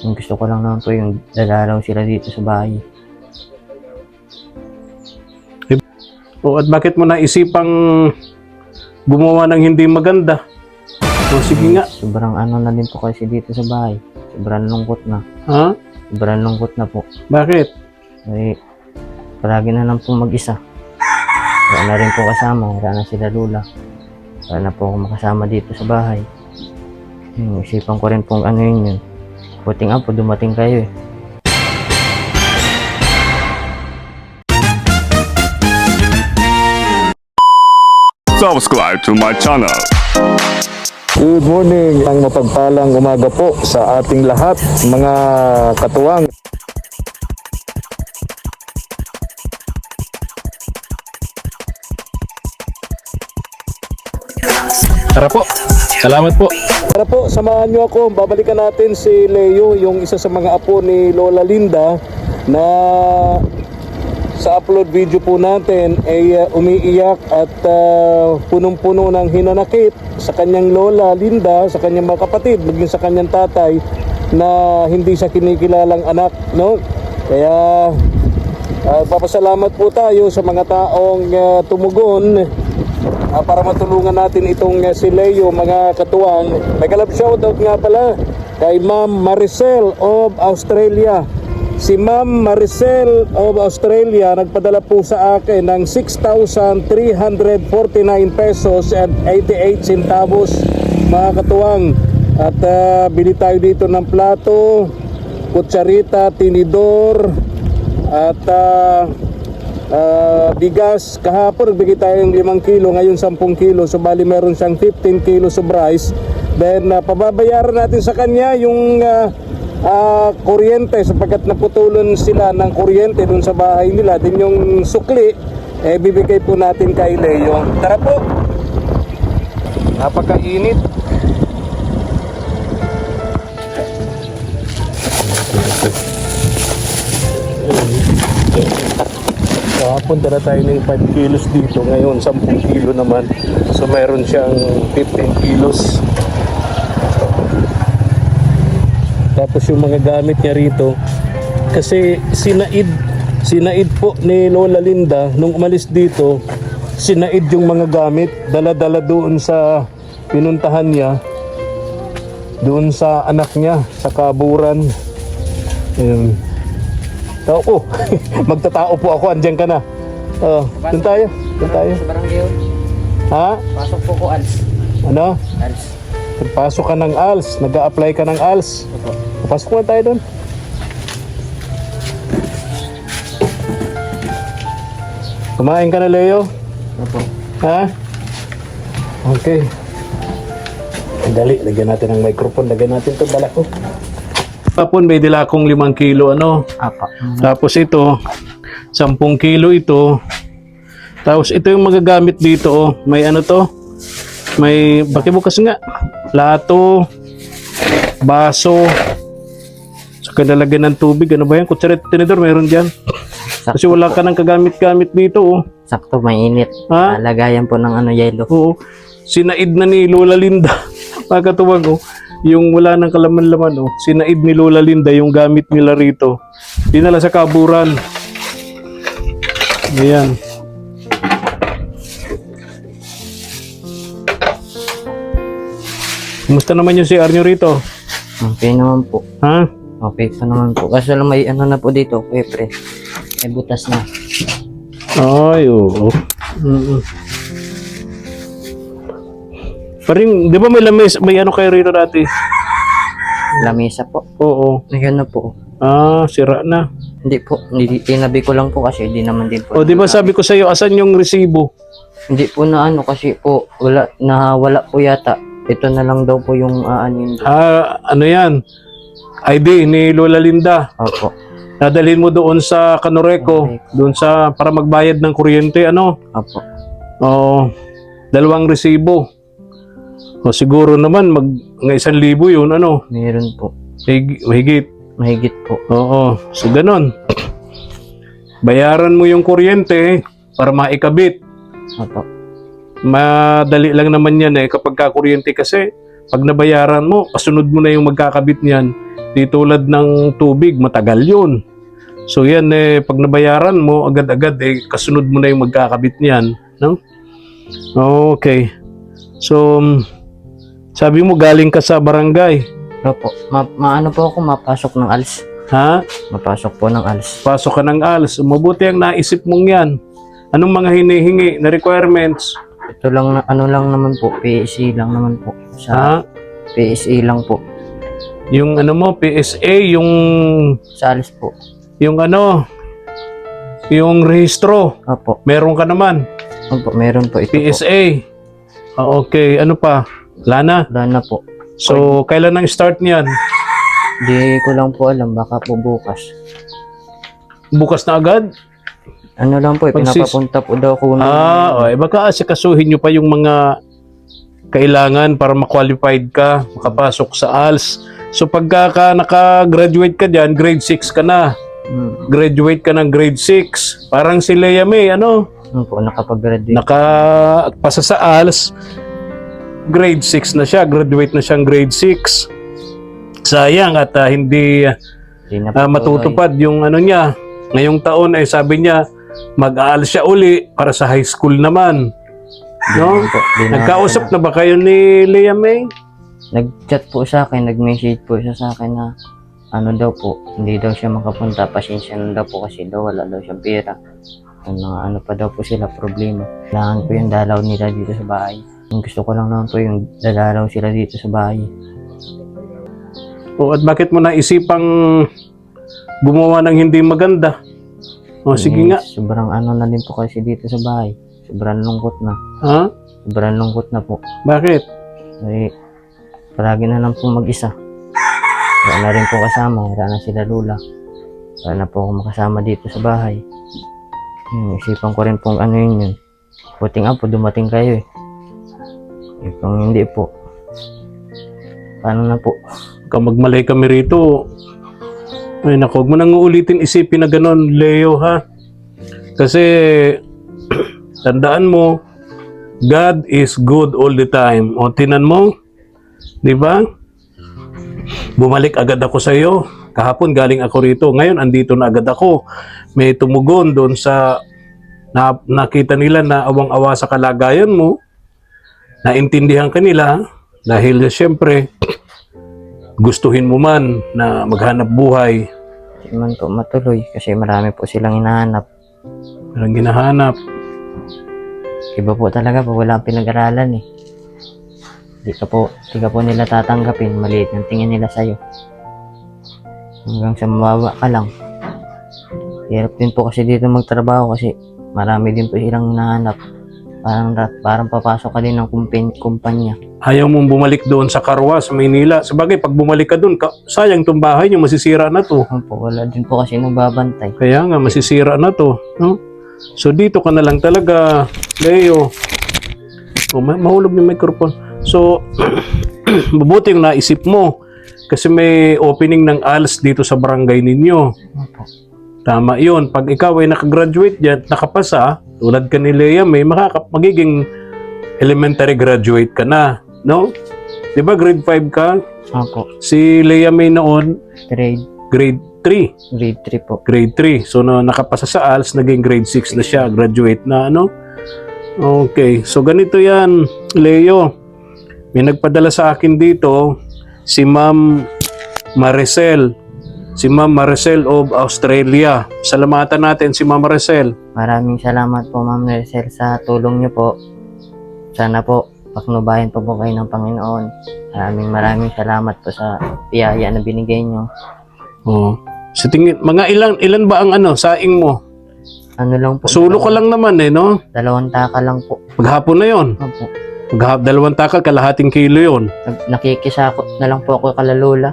Yung gusto ko lang naman po yung dadalaw sila dito sa bahay. O at bakit mo naisipang gumawa ng hindi maganda? O sige nga. Sobrang ano na din po kasi dito sa bahay. Sobrang lungkot na. Ha? Sobrang lungkot na po. Bakit? Eh, palagi na lang po mag-isa. Wala na rin po kasama. Wala na sila lula. Wala na po ako makasama dito sa bahay. Isipan ko rin pong ano yun. Buti nga po dumating kayo eh. Subscribe to my channel. Good morning, ang mapagpalang umaga po sa ating lahat, mga katuwang. Tara po. Salamat po. Tara po, samahan niyo ako. Babalikan natin si Leo, yung isa sa mga apo ni Lola Linda na sa upload video po natin ay umiiyak at punong-puno ng hinanakit sa kanyang Lola Linda, sa kanyang mga kapatid, maging sa kanyang tatay na hindi siya kinikilalang anak, no? Kaya papasalamat po tayo sa mga taong tumugon para matulungan natin itong si Leo, mga katuwang. May kalab shoutout nga pala kay Ma'am Maricel of Australia. Si Ma'am Maricel of Australia nagpadala po sa akin ng 6,349 pesos and 88 centavos, mga katuwang. At bili tayo dito ng plato, kutsarita, tinidor at bigas. Kahapon nagbigay tayo ng 5 kilo, ngayon 10 kilo. So bali meron siyang 15 kilos of rice. Then pababayaran natin sa kanya yung kuryente sapagkat naputulan sila ng kuryente dun sa bahay nila. Din yung sukli bibigay po natin kay Leo. Tara po. Napakainit. Kahapon dala tayo ng 5 kilos dito, ngayon 10 kilo naman. So mayroon siyang 15 kilos. Tapos yung mga gamit niya rito, kasi sinaid po ni Lola Linda nung umalis dito, sinaid yung mga gamit, dala-dala doon sa pinuntahan niya, doon sa anak niya, sa kaburan. Ayun. Tao po, magtatao po ako, andyan ka na. Doon tayo, doon tayo. Sa barangay yun. Ha? Pasok po ko ALS. Ano? ALS. Pasok ka ng ALS, nag-a-apply ka ng ALS. Pasok na tayo doon. Kumain ka na, Leo? Opo. Ha? Okay. Dali, lagyan natin ng microphone. Lagyan natin ito, balak ko. Kapon may dila akong 5 kilo ano. Apa. Tapos ito 10 kilo ito. Tapos ito yung magagamit dito oh. May ano to? May bakibukas nga. Plato, baso. Saka lalagyan ng tubig. Ano ba yan? Kutsara, tinidor, meron dyan. Kasi wala ka ng kagamit-gamit dito oh. Sakto, mainit. Ha? Lagayan po ng yelo. Oo. Sinaid na ni Lola Linda. Pagkatuwag oh. Yung wala ng kalaman-laman oh. Sinaid ni Lola Linda yung gamit nila rito. Dinala sa kaburan. Ayan. Kumusta naman yung CR nyo rito? Okay naman po. Ha? Okay pa naman po. Kaso lang may ano na po dito, pre. May butas na. Ay, oo. Paring, di ba may lamis, may ano kayo rito dati? Lamesa po. Oo. Ayun na po. Ah, sira na. Hindi po. Tinabi ko lang po kasi hindi naman din po. O, di ba sabi ko sa'yo, asan yung resibo? Hindi po na ano kasi po wala po yata. Ito na lang daw po yung aanin doon. Ah, ano yan? ID ni Lola Linda. Opo. Dadalhin mo doon sa Canoreco, doon sa para magbayad ng kuryente, ano? Opo. O, 2 resibo. O siguro naman ng 1,000 yun, ano? Meron po. Higit. Mahigit po. Oo, so ganun. Bayaran mo yung kuryente para maikabit. Opo. Madali lang naman yan kapag kakuryente kasi pag nabayaran mo, kasunod mo na yung magkakabit niyan. Di tulad ng tubig, matagal yun. So yan pag nabayaran mo, agad-agad kasunod mo na yung magkakabit niyan. No? Okay. So, sabi mo galing ka sa barangay. Opo. Maano po ako mapasok ng ALS. Ha? Mapasok po ng ALS. Pasok ka ng ALS. Mabuti ang naisip mong yan. Anong mga hinihingi na requirements? Ito lang, ano lang naman po, PSE lang naman po. Sa Ha? PSE lang po. Yung ano mo, PSA, yung Sa ALS po. yung rehistro. Opo. Meron ka naman. Opo, meron po ito po. PSA. Okay, ano pa? Wala na. Wala na po. So, kailan ang start niyan? Di ko lang po alam, baka po bukas. Bukas na agad? Ano lang po, pinapapunta po daw ko ng... Baka asikasuhin nyo pa yung mga kailangan para ma-qualified ka, makapasok sa ALS. So, pagka naka-graduate ka dyan, grade 6 ka na. Graduate ka ng grade 6. Parang si Lea May, Ano po, nakapag-graduate. nakapasa sa ALS, grade 6 na siya, graduate na siyang grade 6. Sayang at hindi Di na po matutupad yung ano niya. Ngayong taon ay sabi niya, mag-ALS siya uli para sa high school naman. No? Nagkausap na ba kayo ni Lea May? Nag-chat po sa akin, nag-message po siya sa akin na ano daw po, hindi daw siya makapunta, pasensya na daw po kasi daw wala daw siyang pera. Ano pa daw po sila problema. Kailangan po yung dalaw nila dito sa bahay. Yung gusto ko lang naman po yung dalaw sila dito sa bahay. O at bakit mo naisipang gumawa ng hindi maganda? O sige nga. Sobrang ano na din po kasi dito sa bahay. Sobrang lungkot na. Ha? Sobrang lungkot na po. Bakit? Eh, palagi na lang po mag-isa. Wala na rin po kasama. Wala na sila lula. Wala na po ako makasama dito sa bahay. Isipan ko rin pong ano yun. Buti nga po dumating kayo eh. Kung hindi po, paano na po? Kung magmalay kami rito, ay naku, huwag mo nang uulitin isipin na gano'n, Leo, ha? Kasi, tandaan mo, God is good all the time. O, tinan mo, di ba? Bumalik agad ako sa iyo. Kahapon galing ako rito. Ngayon, andito na agad ako. May tumugon doon sa nakita nila na awang-awa sa kalagayan mo. Naintindihan ka nila dahil siyempre, gustuhin mo man na maghanap buhay. Hindi man po matuloy kasi marami po silang hinahanap. Walang ginahanap. Iba po talaga pag wala pinag-aralan eh. Di ka po nila tatanggapin. Maliit ng tingin nila sa'yo. Hanggang sa mababa ka lang. Hirap din po kasi dito magtrabaho kasi marami din po silang hinahanap. Parang papasok ka din ng kumpanya. Ayaw mong bumalik doon sa Karwa, sa Maynila. Sabagay, pag bumalik ka doon, sayang itong bahay niyo, masisira na to. Wala din po kasi nagbabantay. Kaya nga, masisira na to. No? So, dito ka na lang talaga, Leo. Mahulog yung microphone. So, mabuti yung naisip mo. Kasi may opening ng ALS dito sa barangay ninyo. Opo. Tama yun. Pag ikaw ay nakagraduate dyan, nakapasa, tulad ka ni Lea May, magiging elementary graduate ka na. No? Di ba grade 5 ka? Opo. Si Lea May noon, grade 3. Grade 3 po. Grade 3. So, nakapasa sa ALS, naging grade 6 na siya. Graduate na, ano? Okay. So, ganito yan, Leo. May nagpadala sa akin dito, si Ma'am Maricel. Si Ma'am Maricel of Australia. Salamatan natin si Ma'am Maricel. Maraming salamat po Ma'am Maricel sa tulong niyo po. Sana po paknubayan po kayo ng Panginoon. Maraming salamat po sa biyaya na binigay niyo. Oh. Sa tingin, ilan ba ang saing mo? Ano lang po? Sulo ka lang naman no? 2 taka lang po. Maghapon na yon. Opo. 2 takal, kalahating kilo yon. Nakikisakot na lang po ako kalalula.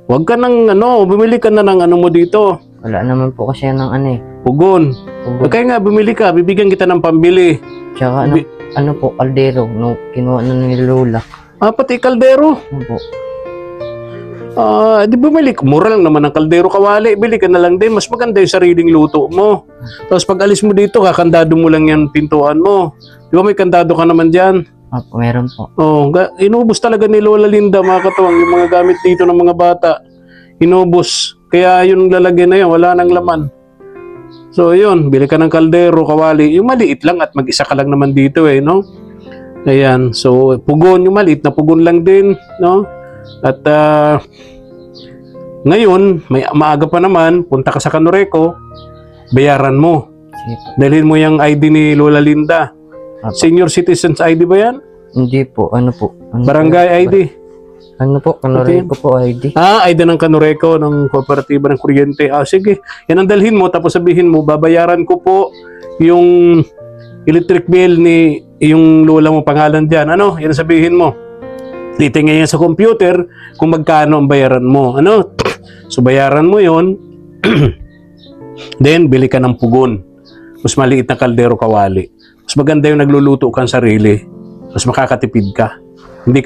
Huwag ka nang bumili ka na ng mo dito. Wala naman po kasi ng Pugon. Kaya nga, bumili ka, bibigyan kita ng pambili. Tsaka ano po, kaldero, kinuha na ni Lola. Pati kaldero. Opo. Di bumili. Mura lang naman ang kaldero kawali. Bili ka na lang din. Mas maganda yung sariling luto mo. Tapos pag alis mo dito, kakandado mo lang yan pintuan mo. Di ba may kandado ka naman dyan? Opo, meron po. Oh, inubos talaga ni Lola Linda, mga katuwang, yung mga gamit dito ng mga bata. Inubos. Kaya yung lalagyan na yan, wala nang laman. So, yun, bili ka ng kaldero, kawali. Yung maliit lang at mag-isa ka lang naman dito eh, no? Ayan, so, pugon, yung maliit na pugon lang din, no? At, ngayon, maaga pa naman, punta ka sa Canoreco, bayaran mo. Sige po. Dalhin mo yung ID ni Lola Linda. Opo. Senior Citizens ID ba yan? Hindi po. Ano po? Ano Barangay po? ID. Ano po? Canoreco po ID. ID ng Canoreco, ng Kooperatiba ng Kuryente. Sige. Yan ang dalhin mo, tapos sabihin mo, babayaran ko po yung electric bill ni yung lola mo pangalan dyan. Ano? Yan ang sabihin mo. Titingin yan sa computer kung magkano ang bayaran mo. Ano? So, bayaran mo yon. Then, bili ka ng pugon. Mas maliit na kaldero kawali. Mas maganda yung nagluluto kang sarili. Mas makakatipid ka. Hindi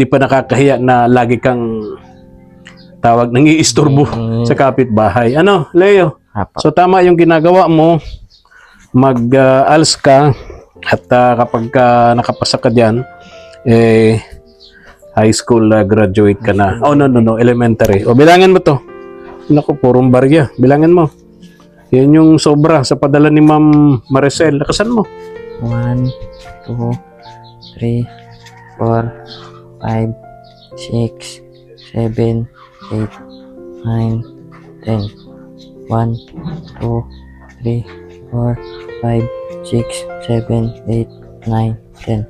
pa nakakahiya na lagi kang tawag nang iistorbo sa kapitbahay. Ano, Leo? Apo. So tama yung ginagawa mo. Mag-ALS ka at kapag nakapasa ka diyan high school graduate ka na. Oh no, elementary. O bilangin mo to. Naku, purong barya. Bilangin mo. Yan yung sobra sa padala ni Ma'am Maricel. Lakasan mo. 1, 2, 3, 4, 5, 6, 7, 8, 9, 10. 1, 2, 3, 4, 5, 6, 7, 8, 9, 10.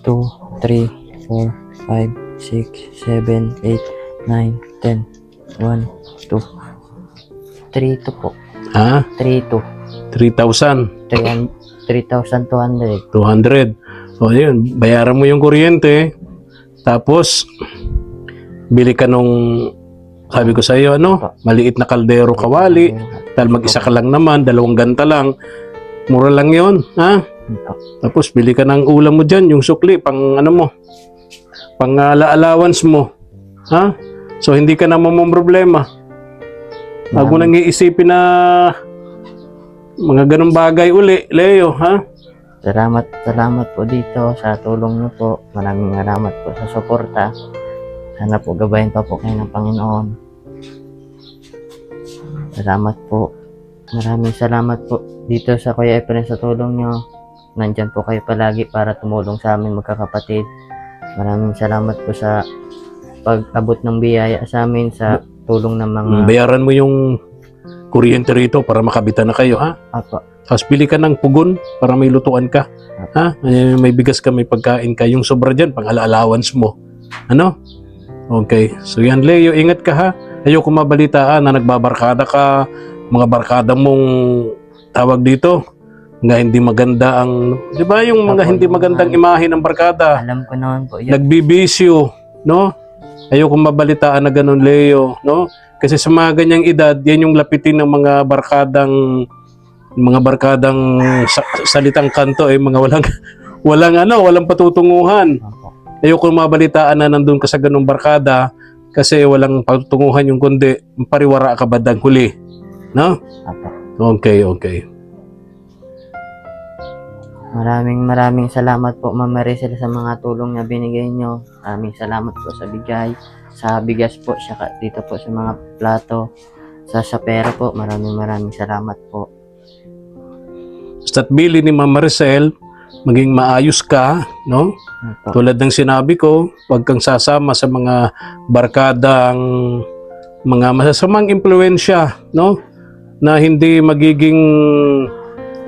2, 3, 4, 5, 6, 7, 8, 9, 10. 1, 2, 3 to po. Ha? 3 to. 3,000. 3,200. 200. O yun, bayaran mo yung kuryente. Tapos, bili ka nung, sabi ko sa iyo, ano, maliit na kaldero kawali. Dahil mag-isa ka lang naman, 2 ganta lang. Mura lang yon, ha? Tapos, bili ka ng ulam mo dyan, yung sukli, pang ano mo, pang allowance mo. Ha? So, hindi ka na problema. Huwag mo nang iisipin na mga ganong bagay uli, Leo, ha? Salamat po dito sa tulong niyo po. Maraming salamat po sa suporta. Sana po gabayan pa po kayo ng Panginoon. Salamat po. Maraming salamat po dito sa Kuya Efren sa tulong niyo. Nandyan po kayo palagi para tumulong sa amin magkakapatid. Maraming salamat po sa pag-abot ng biyaya sa amin sa tulong ng mga... Bayaran mo yung kuryente rito para makabitan na kayo, ha? Apo. Tapos bili ka ng pugon para may lutuan ka. Ha? May bigas ka, may pagkain ka. Yung sobra dyan, pang allowance mo. Ano? Okay. So yan, Leo, ingat ka, ha? Ayoko mabalitaan na nagbabarkada ka, mga barkada mong tawag dito, nga hindi maganda ang... Di ba yung mga hindi magandang imahe ng barkada? Alam ko naman po yun. Nagbibisyo, no? Ayoko mabalitaan na ganun, Leo, no? Kasi sa mga ganyang edad, yan yung lapitin ng mga barkadang salitang kanto mga walang patutunguhan. Ayoko mabalitaan na nandun ka sa ganung barkada kasi walang patutunguhan yung kundi pariwara ka badang huli. No? Apo. Okay. Maraming salamat po Ma'am Maricel sa mga tulong na binigay nyo. Maraming salamat po sa bigay, sa bigas po, saka dito po sa mga plato, sa pera po. Maraming salamat po. Basta't bili ni Ma'am Maricel, maging maayos ka, no? Apo. Tulad ng sinabi ko, huwag kang sasama sa mga barkadang mga masasamang impluensya, no? Na hindi magiging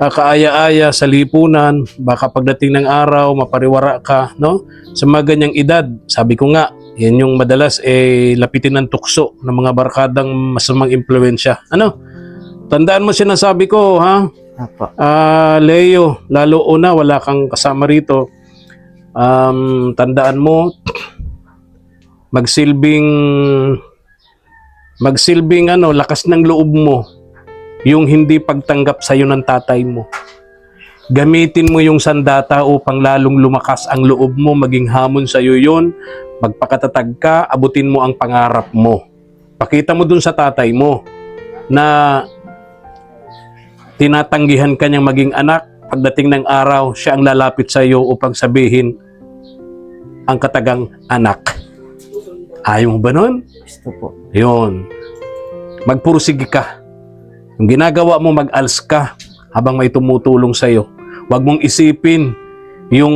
kaaya-aya sa lipunan, baka pagdating ng araw, mapariwara ka, no? Sa mga ganyang edad, sabi ko nga, yan yung madalas lapitin ng tukso ng mga barkadang masamang impluensya. Ano? Tandaan mo sinasabi ko, ha? Apo. Leo, lalo una, wala kang kasama rito. Tandaan mo, magsilbing lakas ng loob mo yung hindi pagtanggap sa'yo ng tatay mo. Gamitin mo yung sandata upang lalong lumakas ang loob mo, maging hamon sa'yo yun. Magpakatatag ka, abutin mo ang pangarap mo. Pakita mo dun sa tatay mo na tinatanggihan ka niyang maging anak, pagdating ng araw, siya ang lalapit sa iyo upang sabihin ang katagang anak. Ayaw mo ba nun? Gusto po. Yun. Magpursige ka. Yung ginagawa mo, mag-als ka habang may tumutulong sa iyo. Huwag mong isipin yung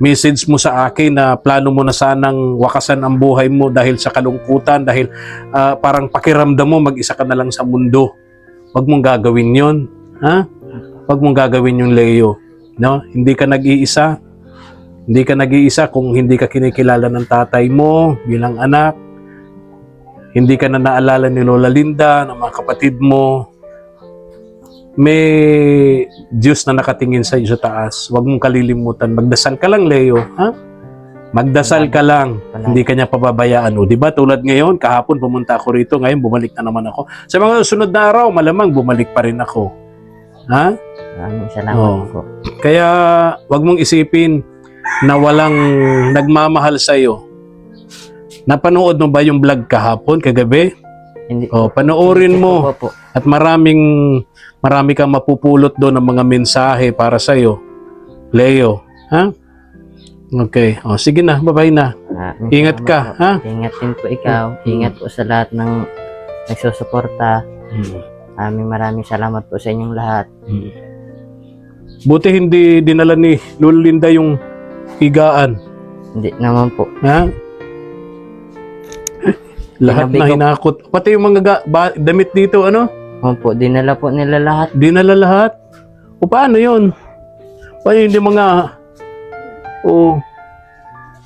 message mo sa akin na plano mo na sanang wakasan ang buhay mo dahil sa kalungkutan, dahil parang pakiramdam mo mag-isa ka na lang sa mundo. Huwag mong gagawin yon, ha? Huwag mong gagawin yung Leo. No? Hindi ka nag-iisa. Hindi ka nag-iisa kung hindi ka kinikilala ng tatay mo bilang anak. Hindi ka na naalala ni Lola Linda, ng mga kapatid mo. May Diyos na nakatingin sa iyo sa taas. Huwag mong kalilimutan. Magdasal ka lang, Leo. Ha? Magdasal ka lang. Hindi ka niya pababayaan. O, diba? Tulad ngayon, kahapon pumunta ako rito. Ngayon, bumalik na naman ako. Sa mga sunod na araw, malamang bumalik pa rin ako. Ha? Maraming salamat Oo. po. Kaya, huwag mong isipin na walang nagmamahal sa iyo. Napanood mo ba yung vlog kahapon, kagabi? Hindi O, panoorin mo. po. At marami kang mapupulot doon ng mga mensahe para sa iyo, Leo. Ha? Okay. O, sige na. Bye-bye na. Maraming Ingat salamat ka, po. ha? Ingat din po ikaw. Ingat po sa lahat ng nagsusuporta. Maraming salamat po sa inyong lahat. Buti hindi dinala ni Lola Linda yung higaan. Hindi naman po. Ha? Lahat Sinabi na ko- hinakot. Pati yung mga damit dito, ano? Opo, dinala po nila lahat. Dinala lahat. O paano yun? Paano hindi mga... O...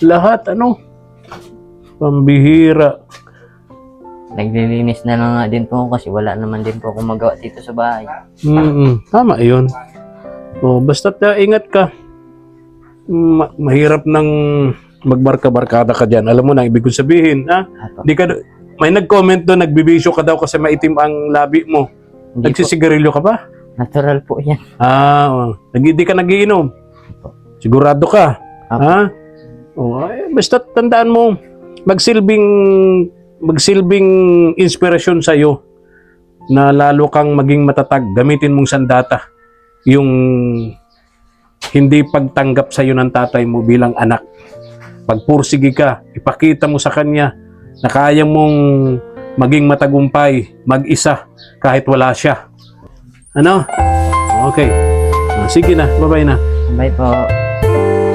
Lahat, ano? Pambihira. Naglilinis na lang nga din po ako kasi wala naman din po akong magawa dito sa bahay. Tama yun. O, basta't ingat ka. Mahirap nang magbarka-barkada ka dyan. Alam mo na, ibig kong sabihin, ha? Apo. Di ka, may nag-comment doon, nagbibisyo ka daw kasi maitim ang labi mo. Hindi po. Nagsisigarilyo ka ba? Natural po yan. Di ka nagiinom. Sigurado ka. Apo. Ha? Basta tandaan mo, magsilbing inspirasyon sa iyo na lalo kang maging matatag. Gamitin mong sandata yung hindi pagtanggap sa iyo ng tatay mo bilang anak. Pagpursige ka, ipakita mo sa kanya na kaya mong maging matagumpay, mag-isa, kahit wala siya. Ano? Okay. Sige na, bye-bye na. Bye po.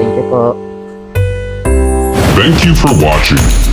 Thank you po. Thank you for watching.